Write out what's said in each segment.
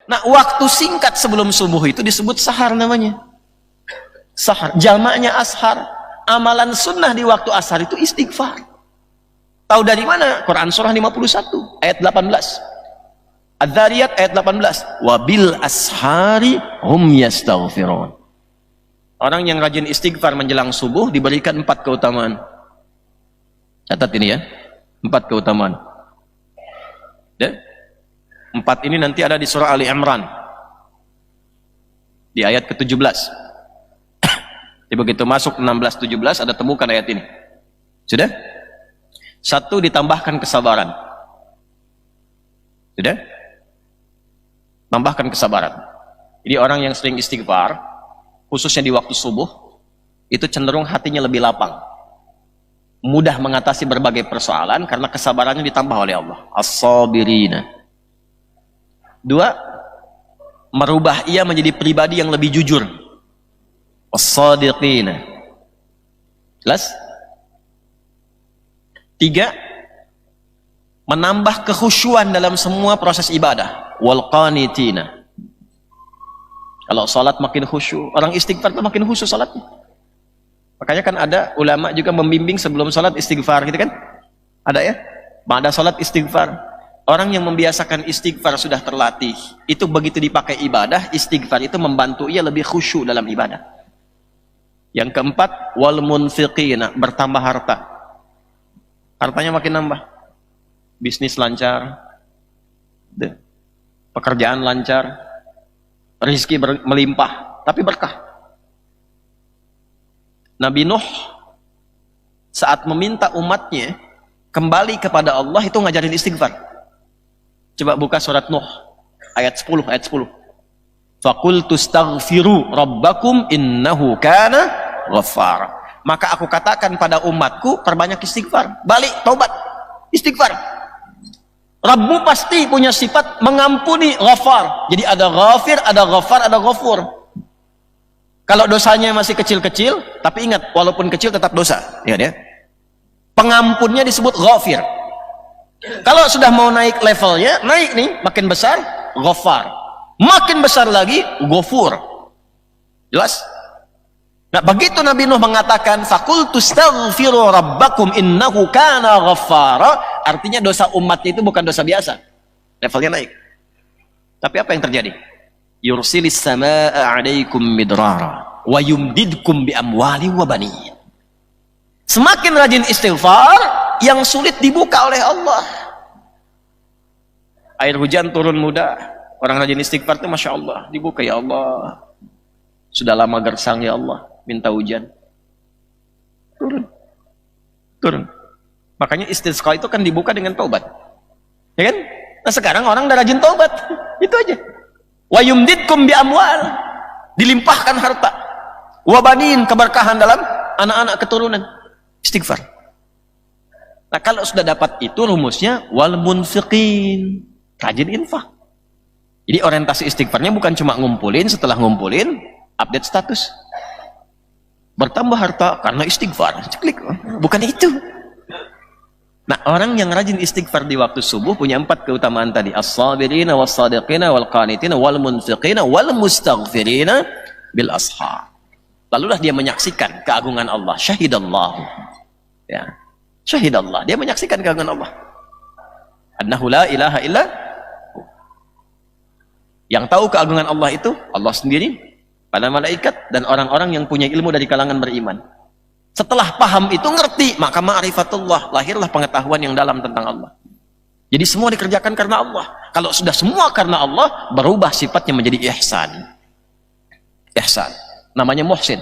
Nah, waktu singkat sebelum subuh itu disebut sahar namanya. Sahar, jamaknya ashar. Amalan sunnah di waktu ashar itu istighfar. Tahu dari mana? Quran surah 51 ayat 18. Adz-Dzariyat ayat 18. Wabil ashari hum yastaghfirun. Orang yang rajin istighfar menjelang subuh diberikan 4 keutamaan. Catat ini ya. 4 keutamaan. Ya? 4 ini nanti ada di surah Ali Imran. Di ayat ke-17. Jadi begitu masuk 16-17 ada temukan ayat ini. Sudah? 1, ditambahkan kesabaran. Sudah? Tambahkan kesabaran. Jadi orang yang sering istighfar, khususnya di waktu subuh, itu cenderung hatinya lebih lapang, mudah mengatasi berbagai persoalan karena kesabarannya ditambah oleh Allah. As-sabirina. 2, merubah ia menjadi pribadi yang lebih jujur. As-sadiqina. Jelas? 3, menambah kekhusyuan dalam semua proses ibadah. Wal qanitina. Kalau salat makin khusyuk, orang istighfar itu makin khusyuk salatnya. Makanya kan ada ulama juga membimbing sebelum salat istighfar gitu kan? Ada ya? Ba'da salat istighfar. Orang yang membiasakan istighfar sudah terlatih. Itu begitu dipakai ibadah, istighfar itu membantu ia lebih khusyuk dalam ibadah. Yang keempat, wal munfiqina, bertambah harta. Hartanya makin nambah. Bisnis lancar. Pekerjaan lancar. Rizki melimpah, tapi berkah. Nabi Nuh saat meminta umatnya kembali kepada Allah itu ngajarin istighfar. Coba buka surat Nuh ayat 10, ayat 10. Faqultu astaghfiru rabbakum innahu kana ghaffara. Maka aku katakan pada umatku, perbanyak istighfar. Balik, taubat, istighfar. Rabbu pasti punya sifat mengampuni, ghafar. Jadi ada ghafir, ada ghafar, ada ghafur. Kalau dosanya masih kecil-kecil, tapi ingat, walaupun kecil tetap dosa. Ingat ya. Pengampunnya disebut ghafir. Kalau sudah mau naik levelnya, naik nih, makin besar, ghafar. Makin besar lagi, ghafur. Jelas? Nah, begitu Nabi Nuh mengatakan faqultu astaghfiru rabbakum innahu kana ghaffara, artinya dosa umatnya itu bukan dosa biasa. Levelnya naik. Tapi apa yang terjadi? Yursilis samaa'a 'alaikum midrara wa yumdidkum bi amwali wa banin. Semakin rajin istighfar, yang sulit dibuka oleh Allah. Air hujan turun mudah. Orang rajin istighfar itu Masya Allah, dibuka ya Allah. Sudah lama gersang ya Allah, minta hujan. Turun. Makanya istisqa itu kan dibuka dengan taubat. Ya kan? Nah sekarang orang udah rajin taubat. Itu aja. Wa yumdidkum bi amwal. Dilimpahkan harta. Wa banin, keberkahan dalam anak-anak keturunan. Istighfar. Nah kalau sudah dapat itu rumusnya wal munfiqin. Rajin infak. Jadi orientasi istighfarnya bukan cuma ngumpulin, setelah ngumpulin update status. Bertambah harta karena istighfar. Klik. Bukan itu. Nah, orang yang rajin istighfar di waktu subuh punya 4 keutamaan tadi. As-sabirina was-sadiqina wal-qanitina wal-munfiqina wal-mustaghfirina bil ashar. Lalulah dia menyaksikan keagungan Allah. Syahidallahu. Ya. Syahidallah. Dia menyaksikan keagungan Allah. Annahu la ilaha illa. Yang tahu keagungan Allah itu Allah sendiri, para malaikat, dan orang-orang yang punya ilmu dari kalangan beriman. Setelah paham itu, ngerti, maka ma'rifatullah, lahirlah pengetahuan yang dalam tentang Allah. Jadi semua dikerjakan karena Allah. Kalau sudah semua karena Allah, berubah sifatnya menjadi ihsan. Ihsan. Namanya muhsin.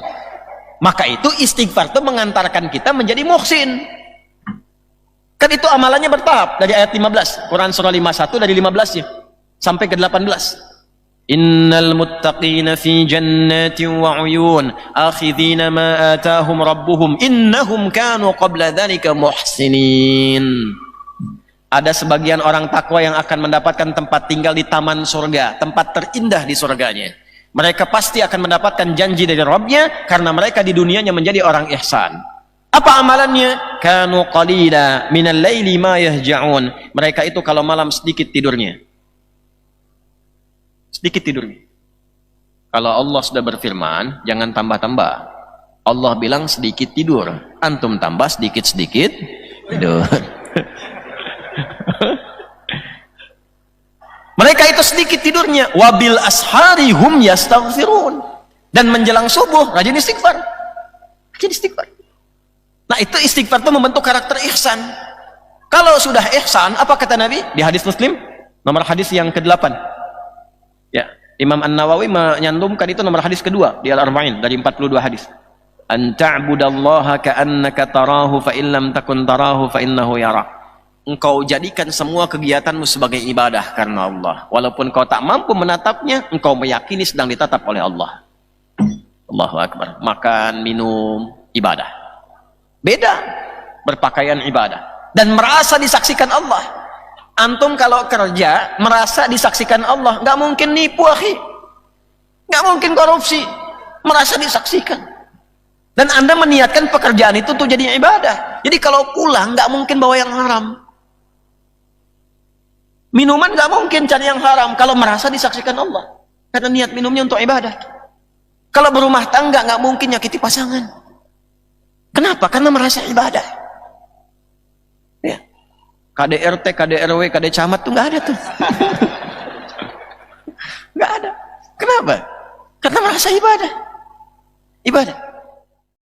Maka itu istighfar itu mengantarkan kita menjadi muhsin. Kan itu amalannya bertahap. Dari ayat 15. Quran surah 51 dari 15-nya. Sampai ke 18. Innal muttaqina fi jannatin wa 'uyun akhidhina ma atahum rabbuhum innahum kanu qabla dzalika muhsinin. Ada sebagian orang takwa yang akan mendapatkan tempat tinggal di taman surga, tempat terindah di surganya. Mereka pasti akan mendapatkan janji dari Rabbnya karena mereka di dunianya menjadi orang ihsan. Apa amalannya? Kanu qalila minal laili ma yahja'un. Mereka itu kalau malam sedikit tidurnya. sedikit tidurnya. Kalau Allah sudah berfirman, jangan tambah-tambah. Allah bilang sedikit tidur, antum tambah sedikit-sedikit tidur. Mereka itu sedikit tidurnya, wabil ashari hum yastaghfirun, dan menjelang subuh rajin istighfar. Rajin istighfar. Nah, itu istighfar itu membentuk karakter ihsan. Kalau sudah ihsan, apa kata Nabi di hadis Muslim nomor hadis yang ke-8? Ya, Imam An-Nawawi menyantumkan itu nomor hadis kedua di Al-Arba'in dari 42 hadis. An ta'budallaha ka'annaka tarahu fa in lam takun tarahu fa innahu yara. Engkau jadikan semua kegiatanmu sebagai ibadah karena Allah. Walaupun kau tak mampu menatapnya, engkau meyakini sedang ditatap oleh Allah. Allahu Akbar. Makan, minum, ibadah. Beda. Berpakaian ibadah. Dan merasa disaksikan Allah. Antum kalau kerja, merasa disaksikan Allah. Nggak mungkin nipu, akhi. Nggak mungkin korupsi. Merasa disaksikan. Dan Anda meniatkan pekerjaan itu untuk jadi ibadah. Jadi kalau pulang, nggak mungkin bawa yang haram. Minuman nggak mungkin cari yang haram kalau merasa disaksikan Allah, karena niat minumnya untuk ibadah. Kalau berumah tangga nggak mungkin nyakiti pasangan. Kenapa? Karena merasa ibadah. Ya. KDRT, KDRW, KD camat tuh nggak ada tuh. Nggak ada. Kenapa? Karena merasa ibadah. Ibadah.